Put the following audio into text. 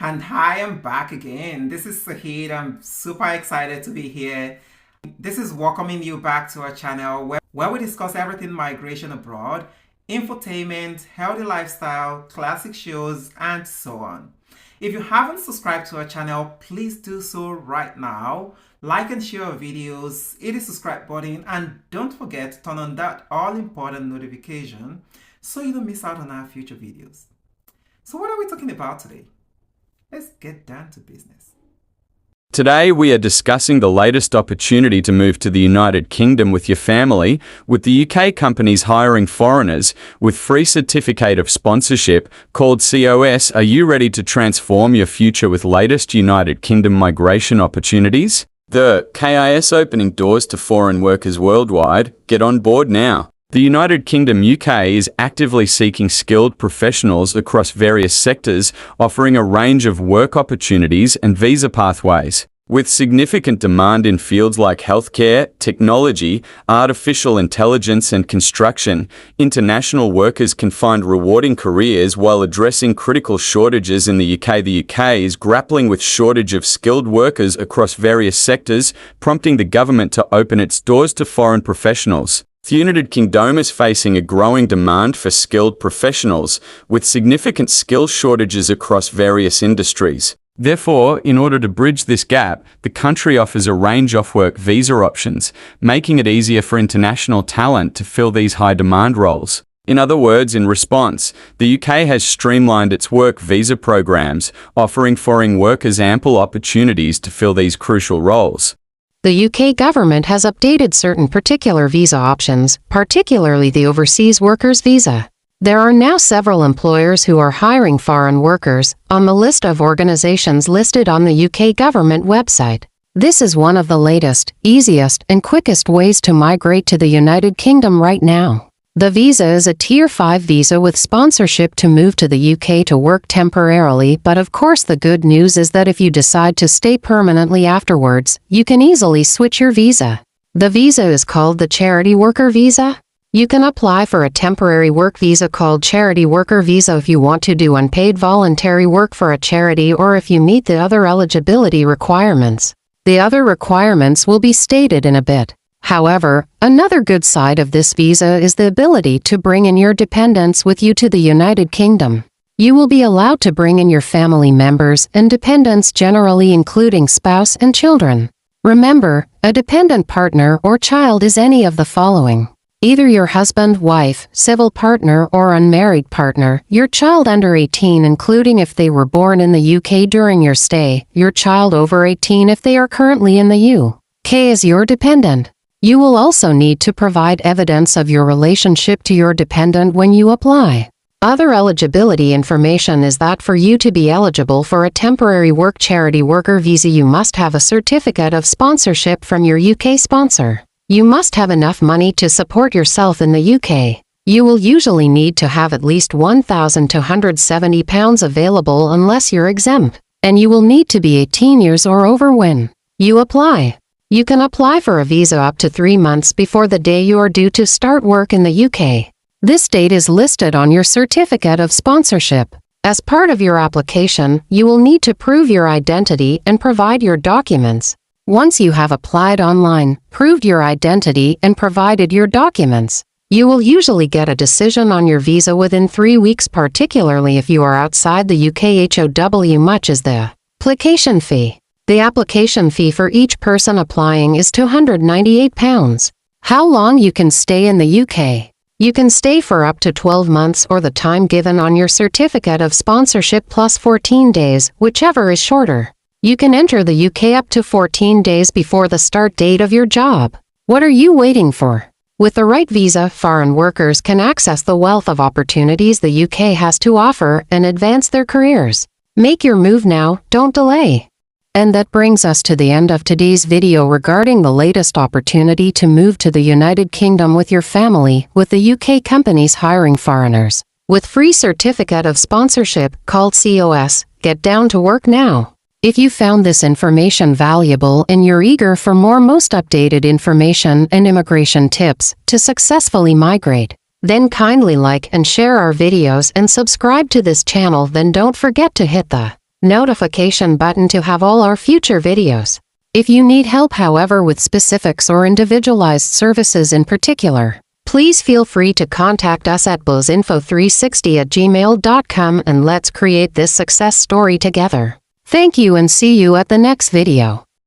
And hi, I'm back again. This is Sahid. I'm super excited to be here. This is welcoming you back to our channel where we discuss everything migration abroad, infotainment, healthy lifestyle, classic shows, and so on. If you haven't subscribed to our channel, please do so right now. Like and share our videos, hit the subscribe button, and don't forget to turn on that all-important notification so you don't miss out on our future videos. So what are we talking about today? Let's get down to business. Today we are discussing the latest opportunity to move to the United Kingdom with your family, with the UK companies hiring foreigners with free certificate of sponsorship called COS. Are you ready to transform your future with latest United Kingdom migration opportunities? The COS opening doors to foreign workers worldwide. Get on board now. The United Kingdom UK is actively seeking skilled professionals across various sectors, offering a range of work opportunities and visa pathways. With significant demand in fields like healthcare, technology, artificial intelligence and construction, international workers can find rewarding careers while addressing critical shortages in the UK. The UK is grappling with shortage of skilled workers across various sectors, prompting the government to open its doors to foreign professionals. The United Kingdom is facing a growing demand for skilled professionals, with significant skill shortages across various industries. Therefore, in order to bridge this gap, the country offers a range of work visa options, making it easier for international talent to fill these high-demand roles. In other words, in response, the UK has streamlined its work visa programs, offering foreign workers ample opportunities to fill these crucial roles. The UK government has updated certain particular visa options, particularly the Overseas Workers Visa. There are now several employers who are hiring foreign workers on the list of organizations listed on the UK government website. This is one of the latest, easiest, and quickest ways to migrate to the United Kingdom right now. The visa is a Tier 5 visa with sponsorship to move to the UK to work temporarily, but of course the good news is that if you decide to stay permanently afterwards, you can easily switch your visa. The visa is called the Charity Worker Visa. You can apply for a temporary work visa called Charity Worker Visa if you want to do unpaid voluntary work for a charity or if you meet the other eligibility requirements. The other requirements will be stated in a bit. However, another good side of this visa is the ability to bring in your dependents with you to the United Kingdom. You will be allowed to bring in your family members and dependents, generally including spouse and children. Remember, a dependent partner or child is any of the following: either your husband, wife, civil partner or unmarried partner, your child under 18 including if they were born in the UK during your stay, your child over 18 if they are currently in the UK as your dependent. You will also need to provide evidence of your relationship to your dependent when you apply. Other eligibility information is that for you to be eligible for a temporary work charity worker visa, you must have a certificate of sponsorship from your UK sponsor. You must have enough money to support yourself in the UK. You will usually need to have at least £1,270 available unless you're exempt, and you will need to be 18 years or over when you apply. You can apply for a visa up to 3 months before the day you are due to start work in the UK. This date is listed on your certificate of sponsorship. As part of your application, you will need to prove your identity and provide your documents. Once you have applied online, proved your identity and provided your documents, you will usually get a decision on your visa within 3 weeks, particularly if you are outside the UK. How much is the application fee? The application fee for each person applying is £298. How long you can stay in the UK? You can stay for up to 12 months or the time given on your certificate of sponsorship plus 14 days, whichever is shorter. You can enter the UK up to 14 days before the start date of your job. What are you waiting for? With the right visa, foreign workers can access the wealth of opportunities the UK has to offer and advance their careers. Make your move now, don't delay. And that brings us to the end of today's video regarding the latest opportunity to move to the United Kingdom with your family, with the UK companies hiring foreigners with free certificate of sponsorship called COS. Get down to work now. If you found this information valuable and you're eager for more most updated information and immigration tips to successfully migrate, then kindly like and share our videos and subscribe to this channel. Then don't forget to hit the notification button to have all our future videos. If you need help, however, with specifics or individualized services in particular, please feel free to contact us at buzzinfo360@gmail.com and let's create this success story together. Thank you and see you at the next video.